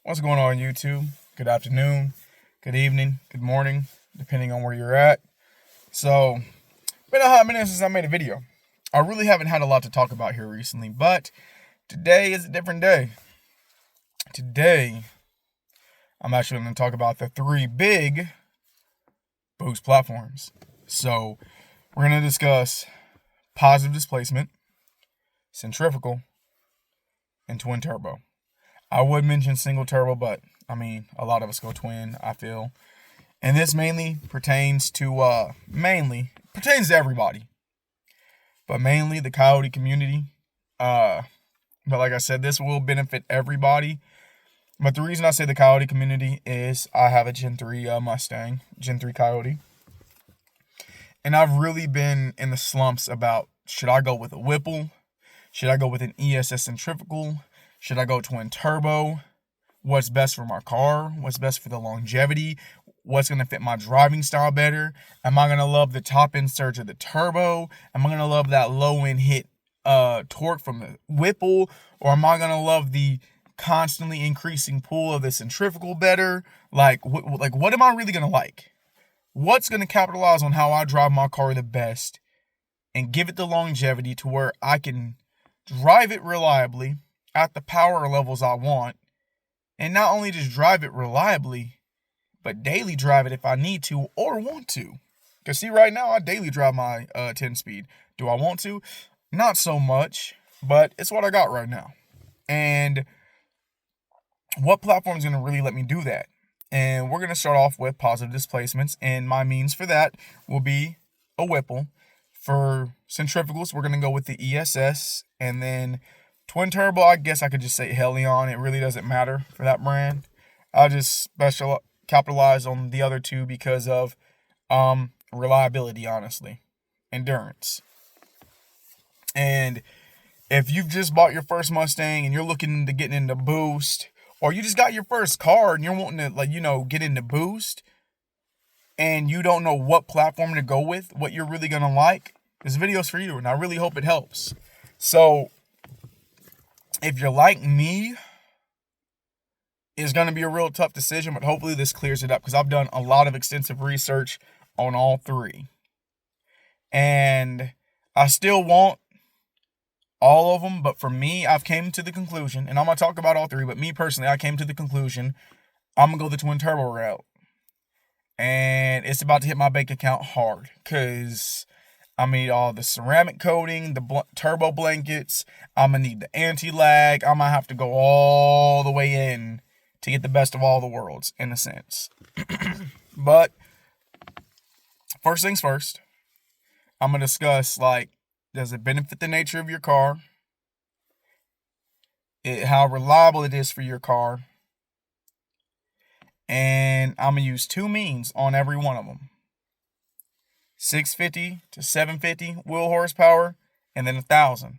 What's going on, YouTube? Good afternoon, good evening, good morning, depending on where you're at. So, been a hot minute since I made a video. I really haven't had a lot to talk about here recently, but today is a different day. Today, I'm actually going to talk about the three big boost platforms. So, we're going to discuss positive displacement, centrifugal, and twin turbo. I would mention single turbo, but I mean, a lot of us go twin, I feel. And this mainly pertains to everybody, but mainly the Coyote community. But like I said, this will benefit everybody. But the reason I say the Coyote community is I have a Gen 3 Mustang, Gen 3 Coyote. And I've really been in the slumps about, should I go with a Whipple? Should I go with an ESS centrifugal? Should I go twin turbo? What's best for my car? What's best for the longevity? What's going to fit my driving style better? Am I going to love the top end surge of the turbo? Am I going to love that low end hit torque from the Whipple? Or am I going to love the constantly increasing pull of the centrifugal better? What am I really going to like? What's going to capitalize on how I drive my car the best and give it the longevity to where I can drive it reliably at the power levels I want, and not only just drive it reliably, but daily drive it if I need to or want to. Because see, right now I daily drive my 10 speed. Do I want to? Not so much, but it's what I got right now. And what platform is going to really let me do that? And we're going to start off with positive displacements, and my means for that will be a Whipple. For centrifugals, we're going to go with the ESS, and then twin turbo, I guess I could just say Helion. It really doesn't matter for that brand. I'll just capitalize on the other two because of reliability, honestly. Endurance. And if you've just bought your first Mustang and you're looking to get into boost, or you just got your first car and you're wanting to get into boost, and you don't know what platform to go with, what you're really going to like, this video's for you, and I really hope it helps. So, if you're like me, it's going to be a real tough decision, but hopefully this clears it up because I've done a lot of extensive research on all three. And I still want all of them, but for me, I've came to the conclusion, and I'm going to talk about all three, but me personally, I came to the conclusion, I'm going to go the twin turbo route. And it's about to hit my bank account hard because I need all the ceramic coating, the turbo blankets. I'm going to need the anti-lag. I'm going to have to go all the way in to get the best of all the worlds, in a sense. But first things first, I'm going to discuss, does it benefit the nature of your car? How reliable it is for your car. And I'm going to use two means on every one of them. 650 to 750 wheel horsepower, and then 1,000.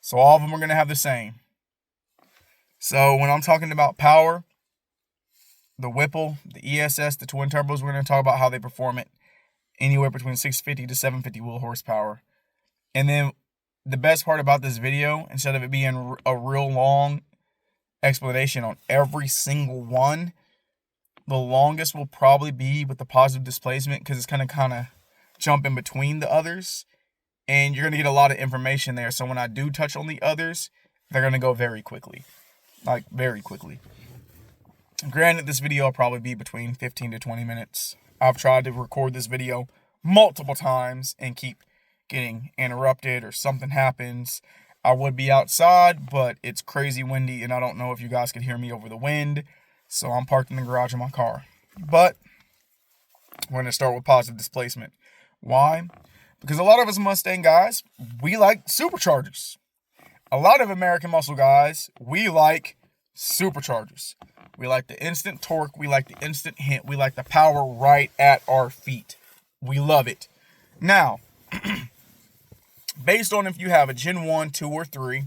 So all of them are going to have the same. So when I'm talking about power, the Whipple, the ESS, the twin turbos, we're going to talk about how they perform it anywhere between 650 to 750 wheel horsepower. And then the best part about this video, instead of it being a real long explanation on every single one, the longest will probably be with the positive displacement because it's kind of jump in between the others, and you're going to get a lot of information there. So when I do touch on the others, they're going to go very quickly. Very quickly. Granted, this video will probably be between 15 to 20 minutes. I've tried to record this video multiple times and keep getting interrupted or something happens. I would be outside, but it's crazy windy, and I don't know if you guys could hear me over the wind. So I'm parked in the garage of my car. But we're going to start with positive displacement. Why? Because a lot of us Mustang guys, we like superchargers. A lot of American muscle guys, we like superchargers. We like the instant torque. We like the instant hit. We like the power right at our feet. We love it. Now, based on if you have a Gen 1, 2, or 3,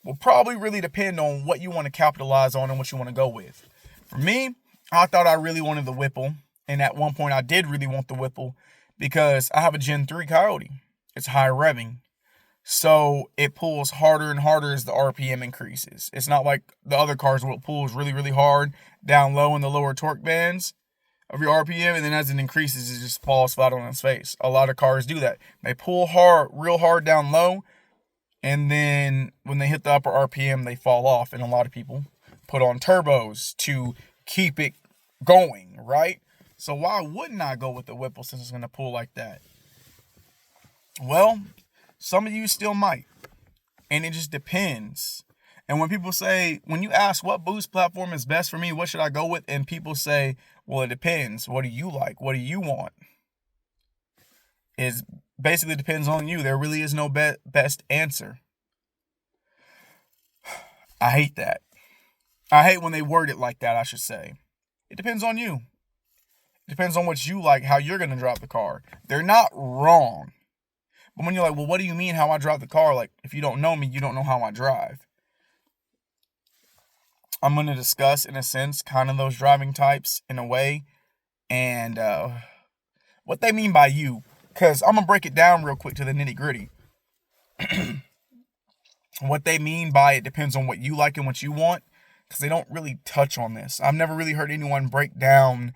will probably really depend on what you want to capitalize on and what you want to go with. For me, I thought I really wanted the Whipple. And at one point, I did really want the Whipple because I have a Gen 3 Coyote. It's high revving. So it pulls harder and harder as the RPM increases. It's not like the other cars where it pulls really, really hard down low in the lower torque bands of your RPM, and then as it increases, it just falls flat on its face. A lot of cars do that. They pull hard, real hard down low, and then when they hit the upper RPM, they fall off. And a lot of people put on turbos to keep it going, right? So why wouldn't I go with the Whipple since it's going to pull like that? Well, some of you still might, and it just depends. And when people say, when you ask what boost platform is best for me, what should I go with? And people say, well, it depends. What do you like? What do you want? It basically depends on you. There really is no best answer. I hate that. I hate when they word it like that, I should say. It depends on you. It depends on what you like, how you're going to drive the car. They're not wrong. But when you're like, well, what do you mean how I drive the car? Like, if you don't know me, you don't know how I drive. I'm going to discuss, in a sense, kind of those driving types in a way. And what they mean by you. Because I'm going to break it down real quick to the nitty gritty. What they mean by it depends on what you like and what you want. Because they don't really touch on this. I've never really heard anyone break down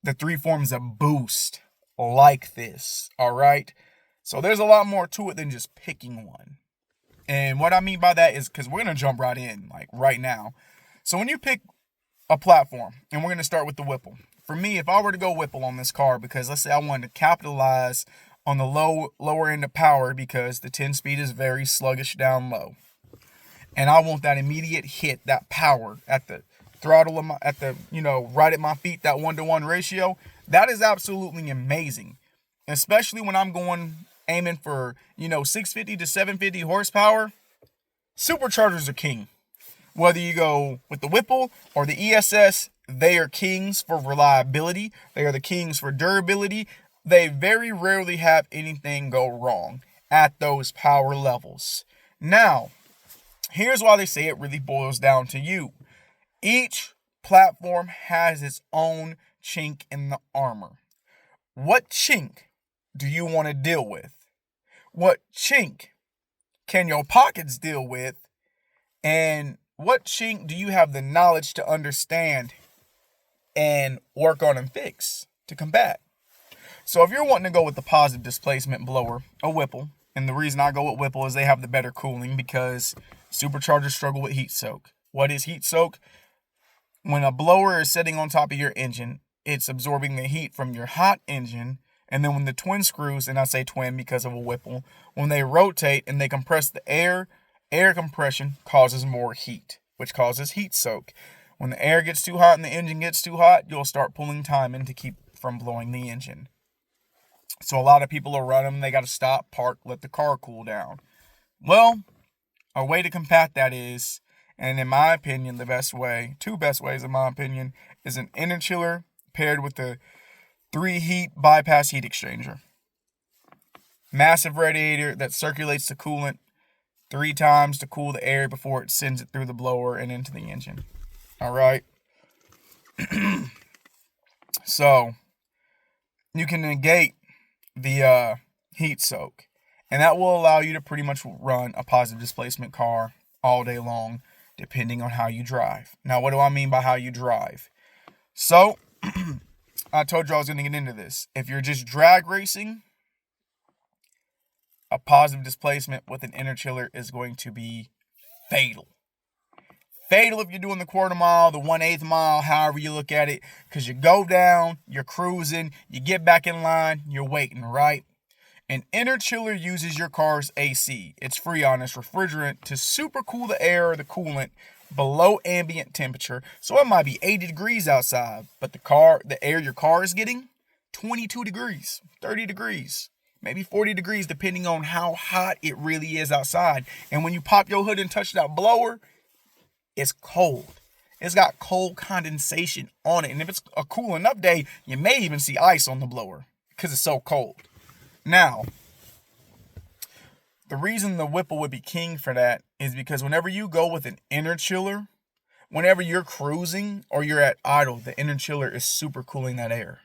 the 3 forms of boost like this. All right. So there's a lot more to it than just picking one. And what I mean by that is, because we're going to jump right in, like right now. So when you pick a platform, and we're going to start with the Whipple. For me, if I were to go Whipple on this car, because let's say I wanted to capitalize on the lower end of power, because the 10-speed is very sluggish down low. And I want that immediate hit, that power at the throttle, right at my feet, that 1-to-1 ratio. That is absolutely amazing. Especially when I'm aiming for, 650 to 750 horsepower. Superchargers are king. Whether you go with the Whipple or the ESS, they are kings for reliability. They are the kings for durability. They very rarely have anything go wrong at those power levels. Now, here's why they say it really boils down to you. Each platform has its own chink in the armor. What chink do you want to deal with? What chink can your pockets deal with? And what chink do you have the knowledge to understand and work on and fix to combat? So if you're wanting to go with the positive displacement blower, a Whipple, and the reason I go with Whipple is they have the better cooling, because superchargers struggle with heat soak. What is heat soak? When a blower is sitting on top of your engine, it's absorbing the heat from your hot engine. And then when the twin screws, and I say twin because of a Whipple, when they rotate and they compress the air compression causes more heat, which causes heat soak. When the air gets too hot and the engine gets too hot, you'll start pulling time in to keep from blowing the engine. So a lot of people will run them. They got to stop, park, let the car cool down. Well, a way to combat that is, and in my opinion, two best ways in my opinion, is an interchiller paired with the 3-heat bypass heat exchanger. Massive radiator that circulates the coolant 3 times to cool the air before it sends it through the blower and into the engine. All right. So you can negate the heat soak, and that will allow you to pretty much run a positive displacement car all day long, depending on how you drive. Now, what do I mean by how you drive? So I told you I was going to get into this. If you're just drag racing, a positive displacement with an interchiller is going to be fatal. Fatal if you're doing the 1/4 mile, the 1/8 mile, however you look at it, because you go down, you're cruising, you get back in line, you're waiting, right? An interchiller uses your car's AC, its Freon, its refrigerant, to super cool the air or the coolant below ambient temperature. So it might be 80 degrees outside, but the air your car is getting, 22 degrees, 30 degrees, maybe 40 degrees, depending on how hot it really is outside. And when you pop your hood and touch that blower, it's cold. It's got cold condensation on it. And if it's a cool enough day, you may even see ice on the blower because it's so cold. Now, the reason the Whipple would be king for that is because whenever you go with an interchiller, whenever you're cruising or you're at idle, the interchiller is super cooling that air.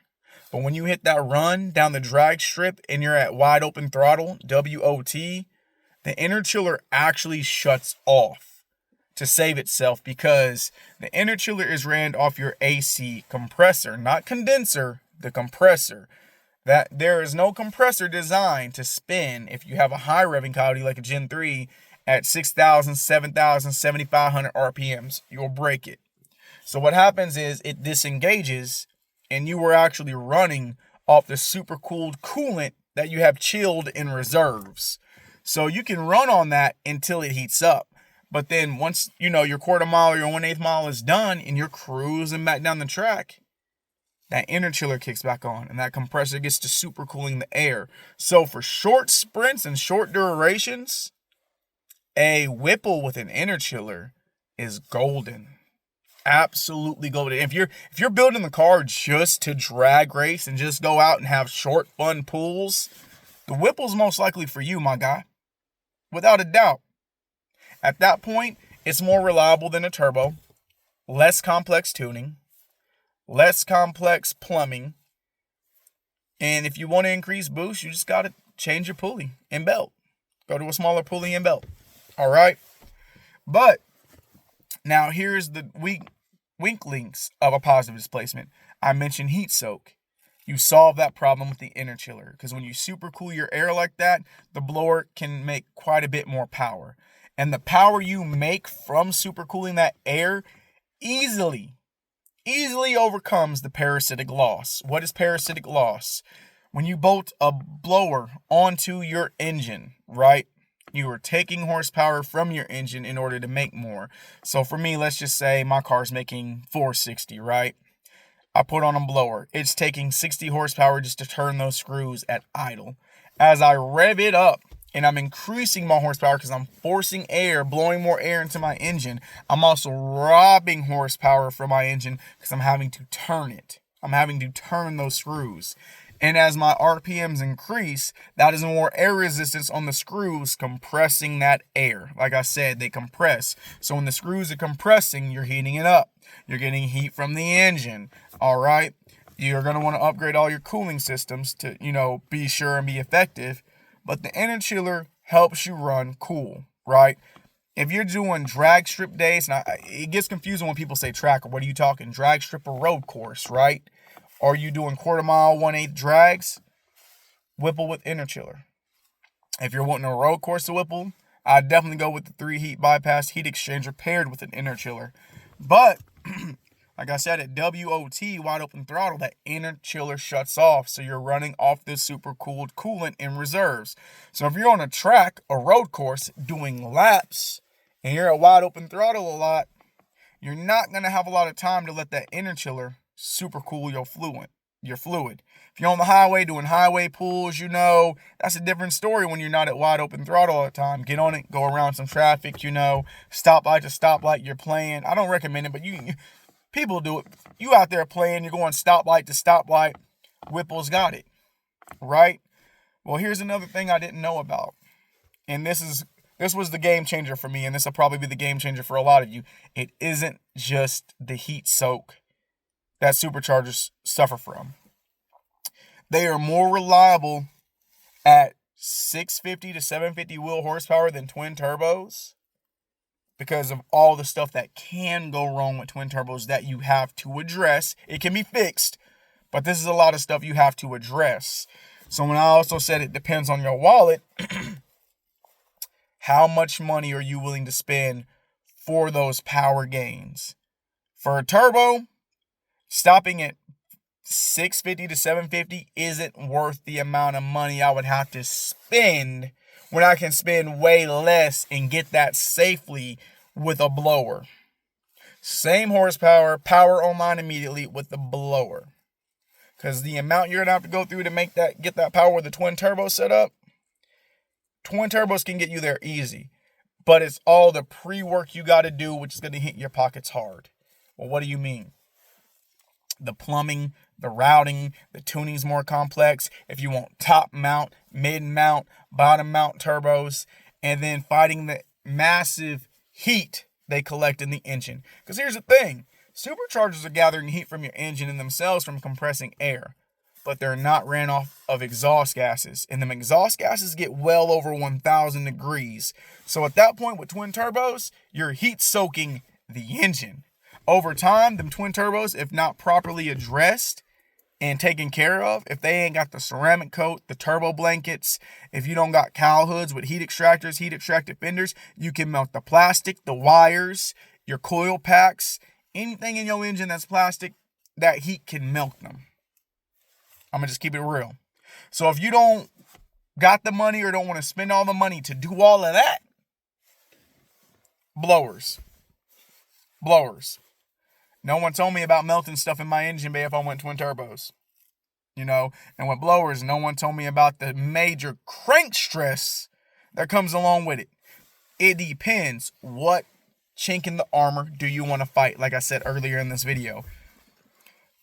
But when you hit that run down the drag strip and you're at wide open throttle, WOT, the inner chiller actually shuts off to save itself, because the inner chiller is ran off your AC compressor, not condenser, the compressor. That there is no compressor designed to spin if you have a high revving Coyote like a Gen 3 at 6,000, 7,000, 7,500 RPMs. You'll break it. So what happens is it disengages, and you were actually running off the super cooled coolant that you have chilled in reserves. So you can run on that until it heats up. But then once, your quarter mile or your 1/8 mile is done and you're cruising back down the track, that inner chiller kicks back on and that compressor gets to super cooling the air. So for short sprints and short durations, a Whipple with an inner chiller is golden. Absolutely golden. If you're building the car just to drag race and just go out and have short fun pulls, the Whipple's most likely for you, my guy. Without a doubt. At that point, it's more reliable than a turbo, less complex tuning, less complex plumbing, and if you want to increase boost, you just got to change your pulley and belt. Go to a smaller pulley and belt. All right? But now here's the weak links of a positive displacement. I mentioned heat soak. You solve that problem with the inner chiller, because when you super cool your air like that, the blower can make quite a bit more power. And the power you make from supercooling that air easily overcomes the parasitic loss. What is parasitic loss? When you bolt a blower onto your engine, right? You are taking horsepower from your engine in order to make more. So for me, let's just say my car's making 460, right? I put on a blower. It's taking 60 horsepower just to turn those screws at idle. As I rev it up, and I'm increasing my horsepower because I'm forcing air, blowing more air into my engine, I'm also robbing horsepower from my engine because I'm having to turn it. I'm having to turn those screws. And as my RPMs increase, that is more air resistance on the screws compressing that air. Like I said, they compress. So when the screws are compressing, you're heating it up. You're getting heat from the engine. All right? You're going to want to upgrade all your cooling systems to, be sure and be effective. But the inner chiller helps you run cool, right? If you're doing drag strip days, now it gets confusing when people say track, or what are you talking? Drag strip or road course, right? Are you doing quarter mile, 1/8 drags? Whipple with inner chiller. If you're wanting a road course to Whipple, I'd definitely go with the 3 heat bypass heat exchanger paired with an inner chiller. But like I said, at WOT, wide open throttle, that inner chiller shuts off. So you're running off this super cooled coolant in reserves. So if you're on a track, a road course, doing laps, and you're at wide open throttle a lot, you're not going to have a lot of time to let that inner chiller super cool your fluid. If you're on the highway doing highway pulls, that's a different story when you're not at wide open throttle all the time. Get on it, go around some traffic, stoplight to stoplight, you're playing. I don't recommend it, but people do it. You out there playing, you're going stoplight to stoplight. Whipple's got it, right? Well, here's another thing I didn't know about. And this was the game changer for me, and this will probably be the game changer for a lot of you. It isn't just the heat soak that superchargers suffer from. They are more reliable at 650 to 750 wheel horsepower than twin turbos, because of all the stuff that can go wrong with twin turbos that you have to address. It can be fixed, but this is a lot of stuff you have to address. So when I also said it depends on your wallet, how much money are you willing to spend for those power gains? For a turbo, stopping at 650 to 750 isn't worth the amount of money I would have to spend when I can spend way less and get that safely with a blower. Same horsepower, power online immediately with the blower. Because the amount you're going to have to go through to get that power with the twin turbo set up, twin turbos can get you there easy. But it's all the pre-work you got to do, which is going to hit your pockets hard. Well, what do you mean? The plumbing, the routing, the tuning's more complex. If you want top mount, mid mount, bottom mount turbos, and then fighting the massive heat they collect in the engine. Because here's the thing, superchargers are gathering heat from your engine and themselves from compressing air. but they're not ran off of exhaust gases. And them exhaust gases get well over 1,000 degrees. So at that point with twin turbos, you're heat soaking the engine. Over time, them twin turbos, if not properly addressed and taken care of, if they ain't got the ceramic coat, the turbo blankets, if you don't got cowl hoods with heat extractors, heat extracted fenders, you can melt the plastic, the wires, your coil packs, anything in your engine that's plastic, that heat can melt them. I'm going to just keep it real. So if you don't got the money or don't want to spend all the money to do all of that, blowers. No one told me about melting stuff in my engine bay if I went twin turbos. And with blowers, no one told me about the major crank stress that comes along with it. It depends what chink in the armor do you want to fight, like I said earlier in this video.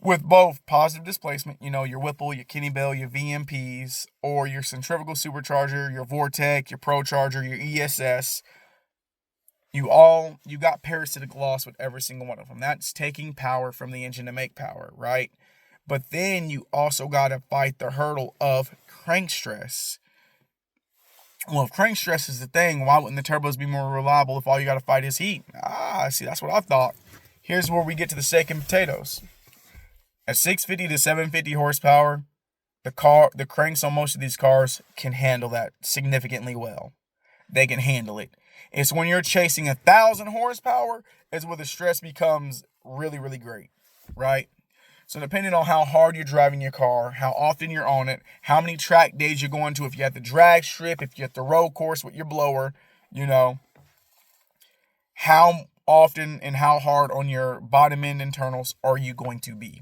With both positive displacement, your Whipple, your Kenny Bell, your VMPs, or your centrifugal supercharger, your Vortec, your ProCharger, your ESS, you got parasitic loss with every single one of them. That's taking power from the engine to make power, right? But then you also got to fight the hurdle of crank stress. Well, if crank stress is the thing, why wouldn't the turbos be more reliable if all you got to fight is heat? See, that's what I thought. Here's where we get to the steak and potatoes. At 650 to 750 horsepower, the cranks on most of these cars can handle that significantly well. They can handle it. It's when you're chasing 1,000 horsepower is where the stress becomes really, really great, right? So depending on how hard you're driving your car, how often you're on it, how many track days you're going to, if you have the drag strip, if you have the road course with your blower, how often and how hard on your bottom end internals are you going to be?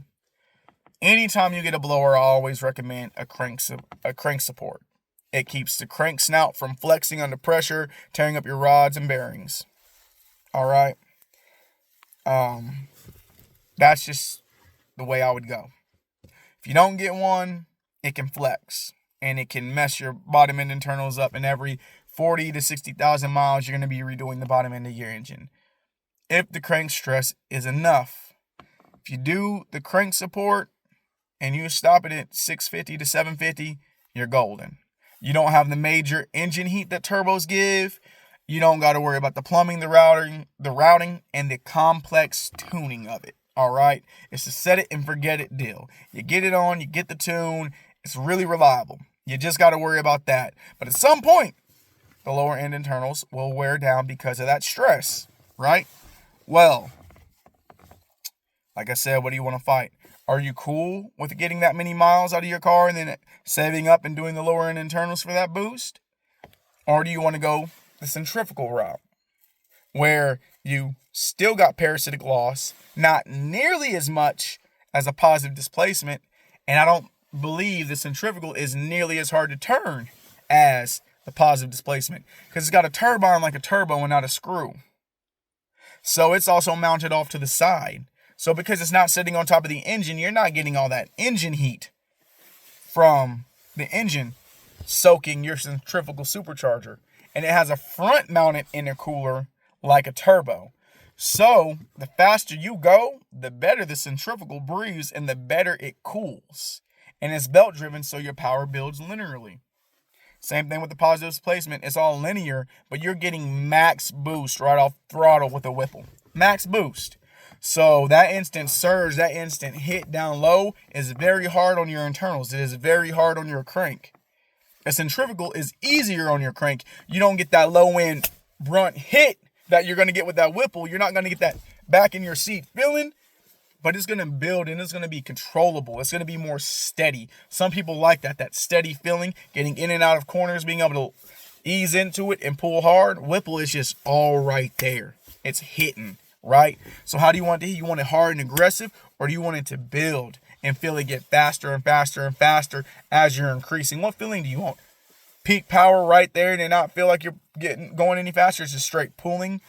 Anytime you get a blower, I always recommend a crank support. It keeps the crank snout from flexing under pressure, tearing up your rods and bearings. All right. That's just the way I would go. If you don't get one, it can flex and it can mess your bottom end internals up. And every 40 to 60,000 miles, you're going to be redoing the bottom end of your engine. If the crank stress is enough, if you do the crank support and you stop it at 650 to 750, you're golden. You don't have the major engine heat that turbos give. You don't got to worry about the plumbing, the routing, and the complex tuning of it. All right? It's a set it and forget it deal. You get it on, you get the tune. It's really reliable. You just got to worry about that. But at some point, the lower end internals will wear down because of that stress, right? Well, like I said, what do you want to fight? Are you cool with getting that many miles out of your car and then saving up and doing the lower end internals for that boost? Or do you want to go the centrifugal route where you still got parasitic loss, not nearly as much as a positive displacement, and I don't believe the centrifugal is nearly as hard to turn as the positive displacement because it's got a turbine like a turbo and not a screw. So it's also mounted off to the side. So because it's not sitting on top of the engine, you're not getting all that engine heat from the engine soaking your centrifugal supercharger. And it has a front mounted intercooler like a turbo. So the faster you go, the better the centrifugal breathes and the better it cools. And it's belt driven, so your power builds linearly. Same thing with the positive displacement. It's all linear, but you're getting max boost right off throttle with a Whipple. Max boost. So that instant surge, that instant hit down low is very hard on your internals. It is very hard on your crank. A centrifugal is easier on your crank. You don't get that low end brunt hit that you're going to get with that Whipple. You're not going to get that back in your seat feeling, but it's going to build and it's going to be controllable. It's going to be more steady. Some people like that steady feeling, getting in and out of corners, being able to ease into it and pull hard. Whipple is just all right there. It's hitting. Right? So how do you want it to hit? You want it hard and aggressive, or do you want it to build and feel it get faster and faster and faster as you're increasing? What feeling do you want? Peak power right there and not feel like you're going any faster? It's just straight pulling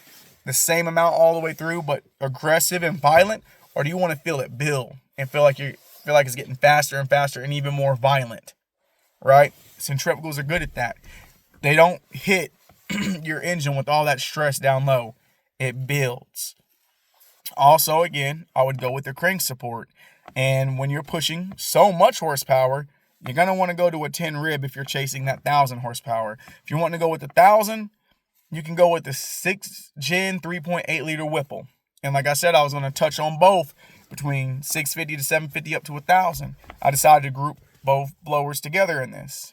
the same amount all the way through, but aggressive and violent? Or do you want to feel it build and feel like it's getting faster and faster and even more violent? Right? Centrifugals are good at that. They don't hit your engine with all that stress down low. It builds. Also, again, I would go with the crank support. And when you're pushing so much horsepower, you're going to want to go to a 10 rib if you're chasing that 1,000 horsepower. If you want to go with the 1,000, you can go with the 6th gen 3.8 liter Whipple. And like I said, I was going to touch on both between 650 to 750 up to 1,000. I decided to group both blowers together in this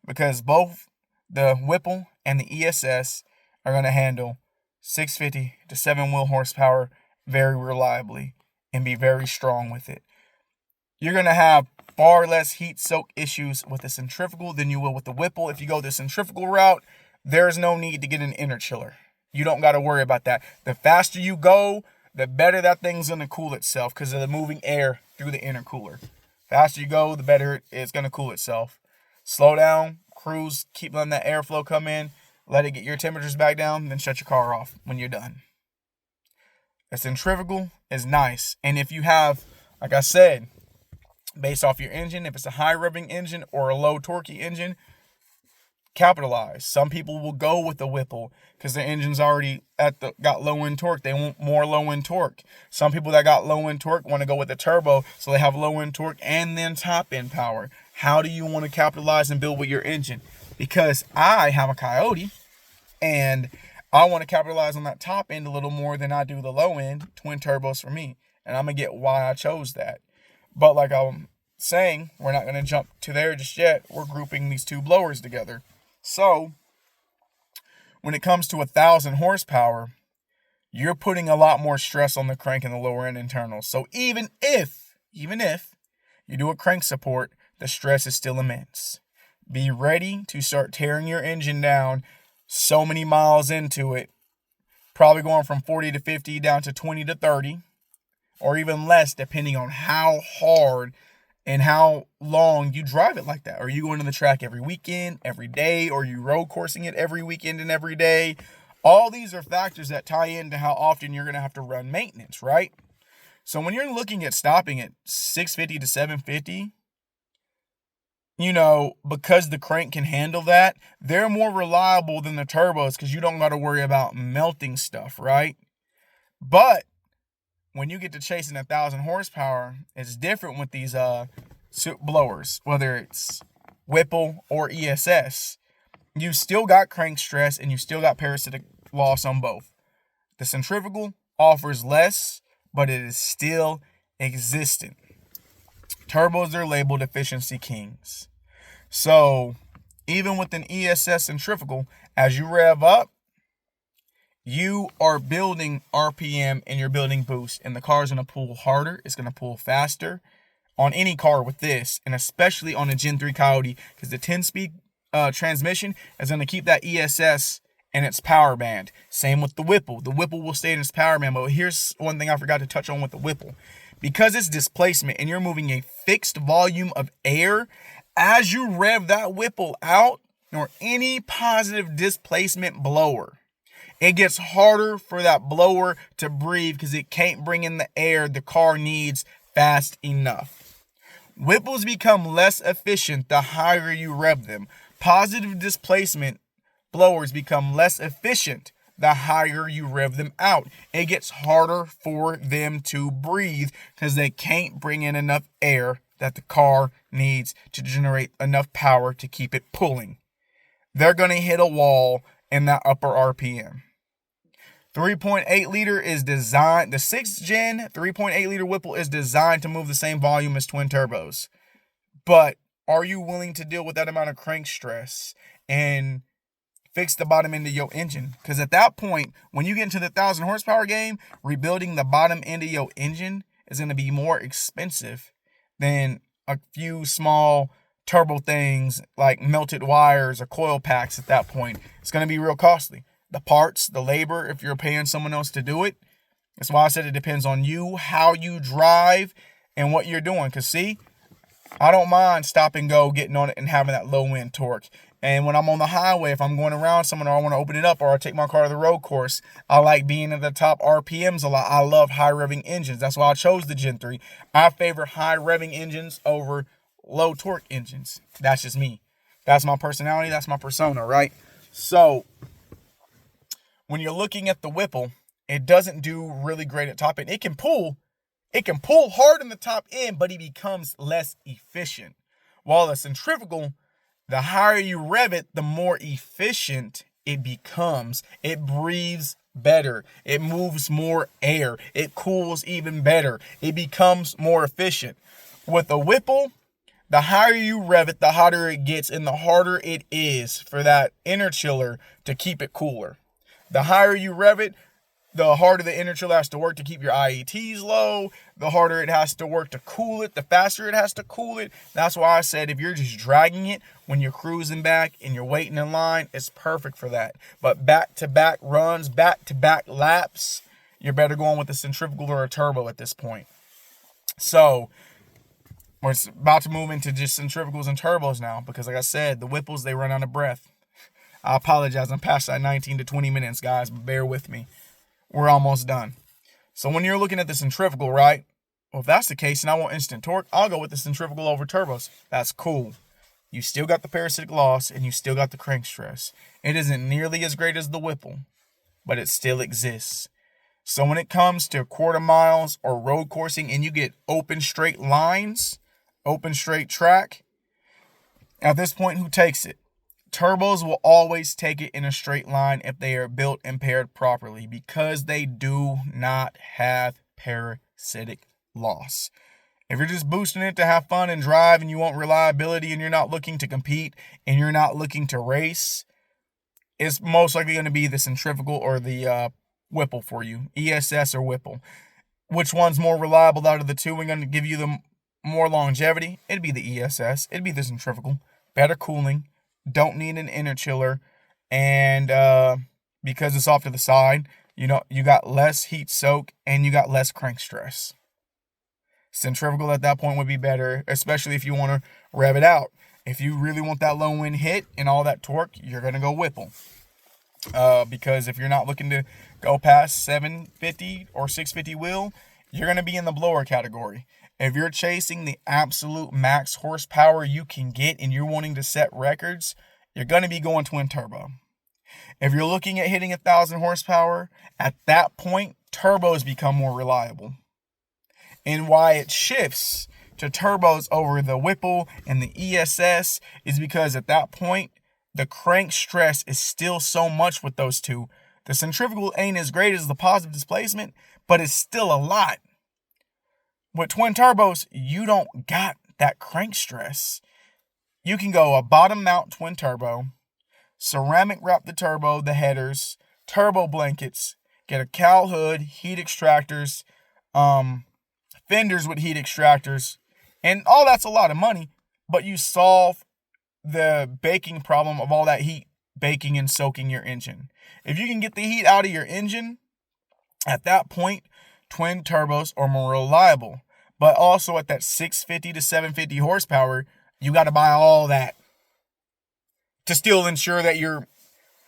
because both the Whipple and the ESS are going to handle 650 to 7 wheel horsepower very reliably and be very strong with it. You're going to have far less heat soak issues with the centrifugal than you will with the Whipple. If you go the centrifugal route, there's no need to get an inner chiller. You don't got to worry about that. The faster you go, the better that thing's going to cool itself because of the moving air through the intercooler. Faster you go, the better it's going to cool itself. Slow down, cruise, keep letting that airflow come in, let it get your temperatures back down, then shut your car off when you're done. A centrifugal is nice. And if you have, like I said, based off your engine, if it's a high revving engine or a low torquey engine, capitalize. Some people will go with the Whipple because their engine's already got low end torque. They want more low end torque. Some people that got low end torque want to go with the turbo so they have low end torque and then top end power. How do you want to capitalize and build with your engine? Because I have a Coyote and I want to capitalize on that top end a little more than I do the low end. Twin turbos for me. And I'm going to get why I chose that. But like I'm saying, we're not going to jump to there just yet. We're grouping these two blowers together. So, when it comes to 1,000 horsepower, you're putting a lot more stress on the crank and the lower end internals. So even if you do a crank support, the stress is still immense. Be ready to start tearing your engine down so many miles into it, probably going from 40 to 50 down to 20 to 30, or even less depending on how hard and how long you drive it like that. Are you going to the track every weekend, every day, or are you road coursing it every weekend and every day? All these are factors that tie into how often you're going to have to run maintenance, right? So when you're looking at stopping at 650 to 750, because the crank can handle that, they're more reliable than the turbos because you don't got to worry about melting stuff, right? But when you get to chasing 1,000 horsepower, it's different with these blowers, whether it's Whipple or ESS. You still got crank stress and you still got parasitic loss on both. The centrifugal offers less, but it is still existent. Turbos are labeled efficiency kings. So even with an ESS centrifugal, as you rev up, you are building RPM and you're building boost, and the car's going to pull harder. It's going to pull faster on any car with this, and especially on a Gen 3 Coyote, because the 10-speed transmission is going to keep that ESS in its power band. Same with the Whipple. The Whipple will stay in its power band, but here's one thing I forgot to touch on with the Whipple. Because it's displacement and you're moving a fixed volume of air, as you rev that Whipple out, or any positive displacement blower, it gets harder for that blower to breathe because it can't bring in the air the car needs fast enough. Whipples become less efficient the higher you rev them. Positive displacement blowers become less efficient the higher you rev them out. It gets harder for them to breathe because they can't bring in enough air that the car needs to generate enough power to keep it pulling. They're going to hit a wall in that upper RPM. 3.8 liter is designed, the 6th gen 3.8 liter Whipple is designed to move the same volume as twin turbos. But are you willing to deal with that amount of crank stress and fix the bottom end of your engine? Because at that point, when you get into the 1,000 horsepower game, rebuilding the bottom end of your engine is going to be more expensive than a few small turbo things like melted wires or coil packs. At that point, it's going to be real costly. The parts, the labor, if you're paying someone else to do it. That's why I said it depends on you, how you drive, and what you're doing. Because see, I don't mind stop and go, getting on it and having that low end torque. And when I'm on the highway, if I'm going around someone or I want to open it up or I take my car to the road course, I like being at the top RPMs a lot. I love high revving engines. That's why I chose the Gen 3. I favor high revving engines over low torque engines. That's just me. That's my personality. That's my persona, right? So when you're looking at the Whipple, it doesn't do really great at top end. It can pull It can pull hard in the top end, but it becomes less efficient. While the centrifugal, the higher you rev it, the more efficient it becomes. It breathes better. It moves more air. It cools even better. It becomes more efficient. With a Whipple, the higher you rev it, the hotter it gets, and the harder it is for that inner chiller to keep it cooler. The higher you rev it, the harder the inner chiller has to work to keep your IETs low, the harder it has to work to cool it, the faster it has to cool it. That's why I said if you're just dragging it when you're cruising back and you're waiting in line, it's perfect for that. But back-to-back runs, back-to-back laps, you're better going with a centrifugal or a turbo at this point. So we're about to move into just centrifugals and turbos now because, like I said, the Whipples, they run out of breath. I apologize. I'm past that 19 to 20 minutes, guys, but bear with me. We're almost done. So when you're looking at the centrifugal, right? Well, if that's the case and I want instant torque, I'll go with the centrifugal over turbos. That's cool. You still got the parasitic loss and you still got the crank stress. It isn't nearly as great as the Whipple, but it still exists. So when it comes to quarter miles or road coursing and you get open straight lines, open straight track, at this point, who takes it? Turbos will always take it in a straight line if they are built and paired properly because they do not have parasitic loss. If you're just boosting it to have fun and drive and you want reliability and you're not looking to compete and you're not looking to race, it's most likely going to be the centrifugal or the Whipple for you, ESS or Whipple. Which one's more reliable out of the two and going to give you the more longevity? It'd be the ESS. It'd be the centrifugal. Better cooling. Don't need an inner chiller, and because it's off to the side, you got less heat soak and you got less crank stress. Centrifugal at that point would be better, especially if you want to rev it out. If you really want that low end hit and all that torque, you're gonna go Whipple. Because if you're not looking to go past 750 or 650 wheel, you're gonna be in the blower category. If you're chasing the absolute max horsepower you can get and you're wanting to set records, you're going to be going twin turbo. If you're looking at hitting 1,000 horsepower, at that point, turbos become more reliable. And why it shifts to turbos over the Whipple and the ESS is because at that point, the crank stress is still so much with those two. The centrifugal ain't as great as the positive displacement, but it's still a lot. With twin turbos, you don't got that crank stress. You can go a bottom mount twin turbo, ceramic wrap the turbo, the headers, turbo blankets, get a cowl hood, heat extractors, fenders with heat extractors, and all that's a lot of money, but you solve the baking problem of all that heat baking and soaking your engine. If you can get the heat out of your engine, at that point, twin turbos are more reliable. But also at that 650 to 750 horsepower, you got to buy all that to still ensure that your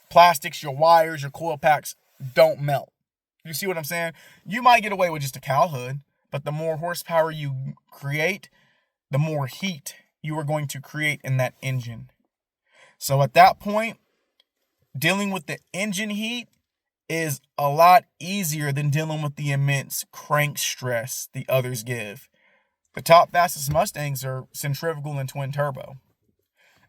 plastics, your wires, your coil packs don't melt. You see what I'm saying? You might get away with just a cowl hood, but the more horsepower you create, the more heat you are going to create in that engine. So at that point, dealing with the engine heat is a lot easier than dealing with the immense crank stress the others give. The top fastest Mustangs are centrifugal and twin turbo.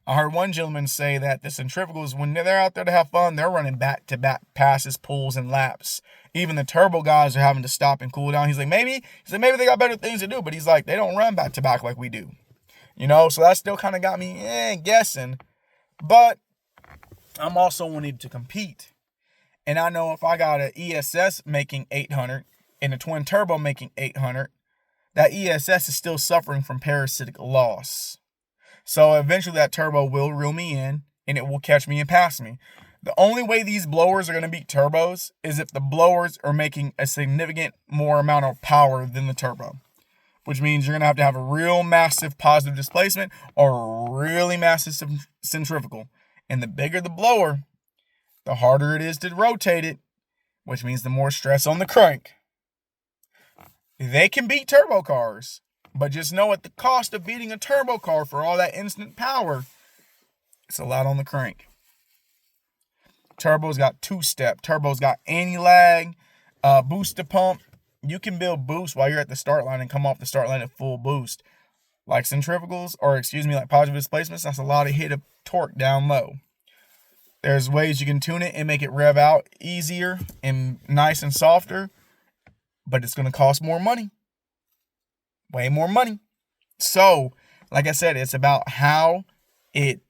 I heard one gentleman say that the centrifugals, when they're out there to have fun, they're running back-to-back passes, pulls, and laps. Even the turbo guys are having to stop and cool down. He's like, maybe they got better things to do, but he's like, they don't run back-to-back like we do. So that still kind of got me guessing. But I'm also wanting to compete. And I know if I got an ESS making 800 and a twin turbo making 800, that ESS is still suffering from parasitic loss. So eventually that turbo will reel me in and it will catch me and pass me. The only way these blowers are going to beat turbos is if the blowers are making a significant more amount of power than the turbo, which means you're going to have a real massive positive displacement or a really massive centrifugal. And the bigger the blower, the harder it is to rotate it, which means the more stress on the crank. They can beat turbo cars, but just know at the cost of beating a turbo car for all that instant power, it's a lot on the crank. Turbo's got two-step. Turbo's got anti-lag, booster pump, you can build boost while you're at the start line and come off the start line at full boost. Like centrifugals, or excuse me, like positive displacements, that's a lot of hit of torque down low. There's ways you can tune it and make it rev out easier and nice and softer, but it's going to cost more money. Way more money. So, like I said, it's about how it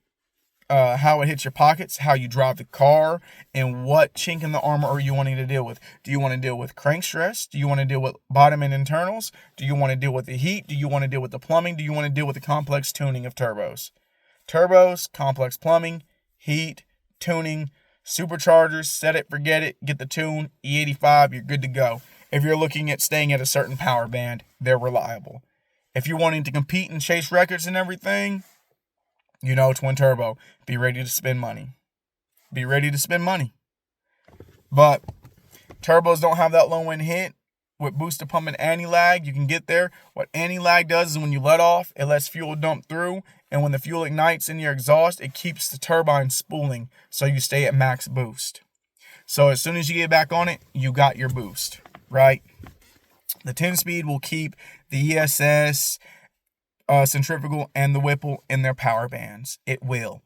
hits your pockets, how you drive the car, and what chink in the armor are you wanting to deal with. Do you want to deal with crank stress? Do you want to deal with bottom end internals? Do you want to deal with the heat? Do you want to deal with the plumbing? Do you want to deal with the complex tuning of turbos? Turbos, complex plumbing, heat, tuning, superchargers, set it, forget it, get the tune, E85, you're good to go. If you're looking at staying at a certain power band, they're reliable. If you're wanting to compete and chase records and everything, you know, twin turbo, be ready to spend money. Be ready to spend money. But turbos don't have that low end hit. With boosted pump and anti-lag, you can get there. What anti-lag does is when you let off, it lets fuel dump through. And when the fuel ignites in your exhaust, it keeps the turbine spooling so you stay at max boost. So as soon as you get back on it, you got your boost, right? The 10-speed will keep the ESS, centrifugal, and the Whipple in their power bands. It will.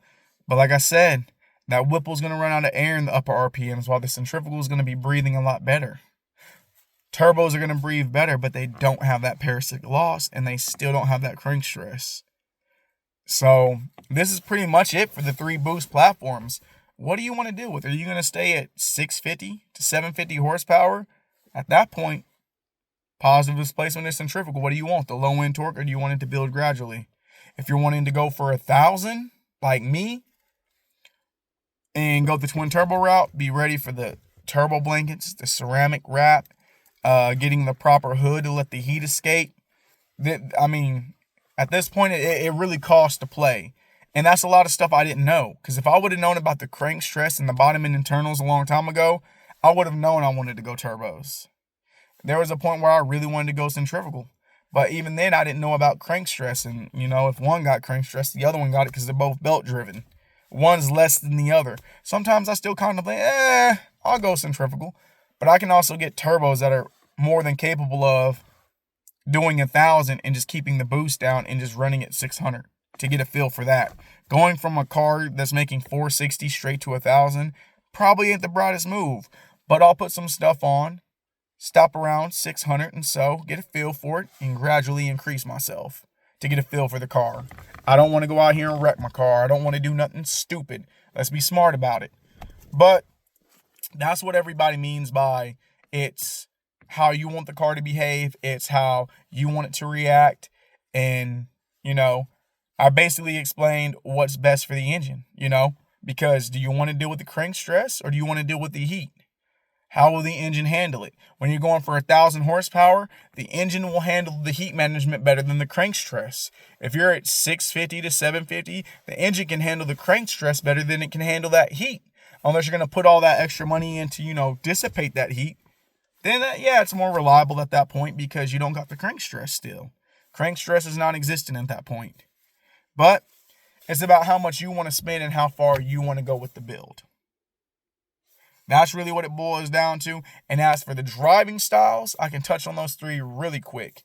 But like I said, that Whipple's going to run out of air in the upper RPMs while the centrifugal is going to be breathing a lot better. Turbos are going to breathe better, but they don't have that parasitic loss, and they still don't have that crank stress. So this is pretty much it for the 3 boost platforms. What do you want to deal with? Are you going to stay at 650 to 750 horsepower? At that point, positive displacement is centrifugal. What do you want? The low end torque, or do you want it to build gradually? If you're wanting to go for 1,000, like me, and go the twin turbo route, be ready for the turbo blankets, the ceramic wrap, getting the proper hood to let the heat escape. I mean, at this point, it really costs to play. And that's a lot of stuff I didn't know. Because if I would have known about the crank stress and the bottom end internals a long time ago, I would have known I wanted to go turbos. There was a point where I really wanted to go centrifugal. But even then, I didn't know about crank stress. And, you know, if one got crank stress, the other one got it because they're both belt driven. One's less than the other. Sometimes I still contemplate, I'll go centrifugal. But I can also get turbos that are more than capable of doing 1,000 and just keeping the boost down and just running at 600 to get a feel for that. Going from a car that's making 460 straight to 1,000 probably ain't the brightest move. But I'll put some stuff on, stop around 600 and so, get a feel for it, and gradually increase myself to get a feel for the car. I don't want to go out here and wreck my car. I don't want to do nothing stupid. Let's be smart about it. But that's what everybody means by it's how you want the car to behave. It's how you want it to react. And, you know, I basically explained what's best for the engine, you know, because do you want to deal with the crank stress or do you want to deal with the heat? How will the engine handle it? When you're going for 1,000 horsepower, the engine will handle the heat management better than the crank stress. If you're at 650 to 750, the engine can handle the crank stress better than it can handle that heat. Unless you're going to put all that extra money into, you know, dissipate that heat. Then, yeah, it's more reliable at that point because you don't got the crank stress still. Crank stress is non-existent at that point. But it's about how much you want to spend and how far you want to go with the build. That's really what it boils down to. And as for the driving styles, I can touch on those 3 really quick.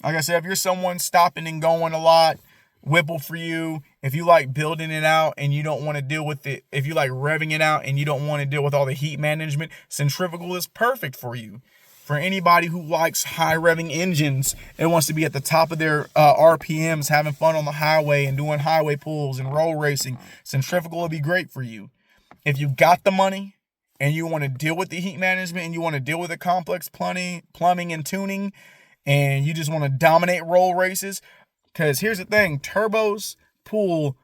Like I said, if you're someone stopping and going a lot, Whipple for you. If you like building it out and you don't want to deal with it, if you like revving it out and you don't want to deal with all the heat management, centrifugal is perfect for you. For anybody who likes high revving engines and wants to be at the top of their RPMs, having fun on the highway and doing highway pulls and roll racing, centrifugal will be great for you. If you got the money and you want to deal with the heat management and you want to deal with the complex plumbing and tuning, and you just want to dominate roll races, because here's the thing, turbos pull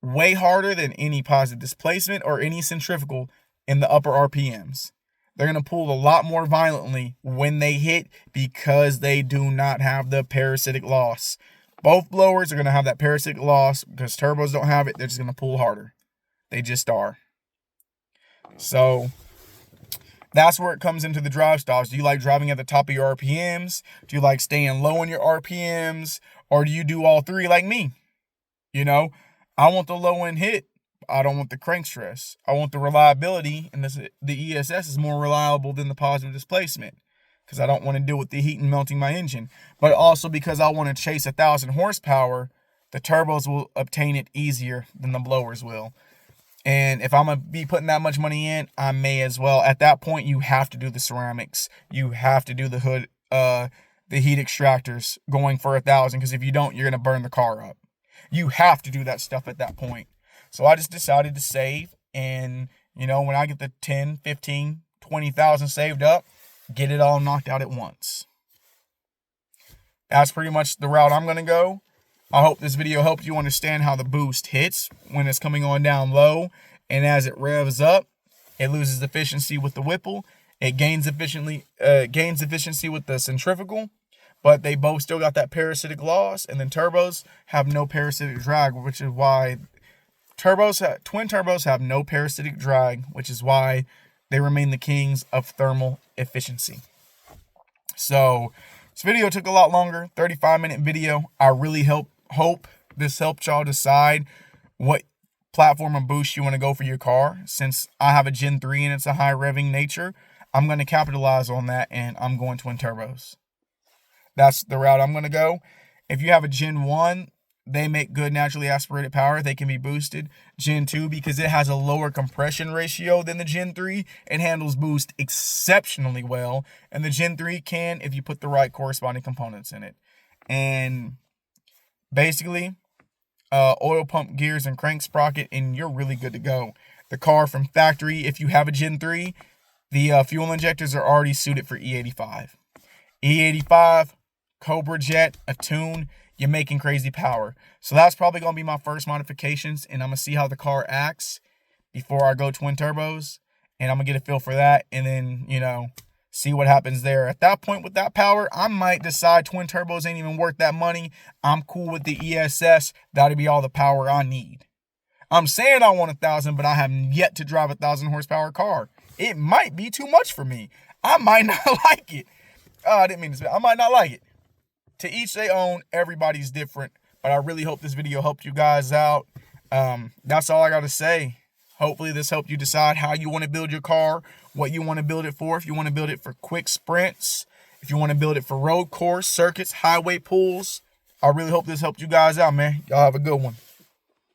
way harder than any positive displacement or any centrifugal in the upper RPMs. They're going to pull a lot more violently when they hit because they do not have the parasitic loss. Both blowers are going to have that parasitic loss because turbos don't have it. They're just going to pull harder. They just are. So that's where it comes into the drive styles. Do you like driving at the top of your RPMs? Do you like staying low in your RPMs? Or do you do all 3 like me? You know, I want the low end hit. I don't want the crank stress. I want the reliability, and the ESS is more reliable than the positive displacement because I don't want to deal with the heat and melting my engine. But also because I want to chase 1,000 horsepower, the turbos will obtain it easier than the blowers will. And if I'm going to be putting that much money in, I may as well. At that point, you have to do the ceramics. You have to do the hood, the heat extractors going for 1,000, because if you don't, you're going to burn the car up. You have to do that stuff at that point. So I just decided to save, and you know, when I get the 10, 15, 20,000 saved up, get it all knocked out at once. That's pretty much the route I'm going to go. I hope this video helped you understand how the boost hits when it's coming on down low, and as it revs up, it loses efficiency with the Whipple. It gains efficiency with the centrifugal, but they both still got that parasitic loss, and then turbos have no parasitic drag, which is why twin turbos have no parasitic drag, which is why they remain the kings of thermal efficiency. So this video took a lot longer, 35-minute video. I really hope this helped y'all decide what platform and boost you want to go for your car. Since I have a Gen 3 and it's a high revving nature, I'm going to capitalize on that, and I'm going twin turbos. That's the route I'm going to go. If you have a Gen 1, they make good naturally aspirated power. They can be boosted. Gen 2, because it has a lower compression ratio than the Gen 3, it handles boost exceptionally well. And the Gen 3 can, if you put the right corresponding components in it. And basically, oil pump, gears, and crank sprocket, and you're really good to go. The car from factory, if you have a Gen 3, the fuel injectors are already suited for E85. E85, Cobra Jet, a tune, you're making crazy power. So that's probably going to be my first modifications, and I'm going to see how the car acts before I go twin turbos, and I'm going to get a feel for that, and then, you know, see what happens there. At that point with that power, I might decide twin turbos ain't even worth that money. I'm cool with the ESS. That'll be all the power I need. I'm saying I want 1,000, but I have yet to drive a 1,000 horsepower car. It might be too much for me. I might not like it. I didn't mean to say, I might not like it. To each their own, everybody's different. But I really hope this video helped you guys out. That's all I got to say. Hopefully this helped you decide how you want to build your car, what you want to build it for. If you want to build it for quick sprints, if you want to build it for road course, circuits, highway pulls. I really hope this helped you guys out, man. Y'all have a good one.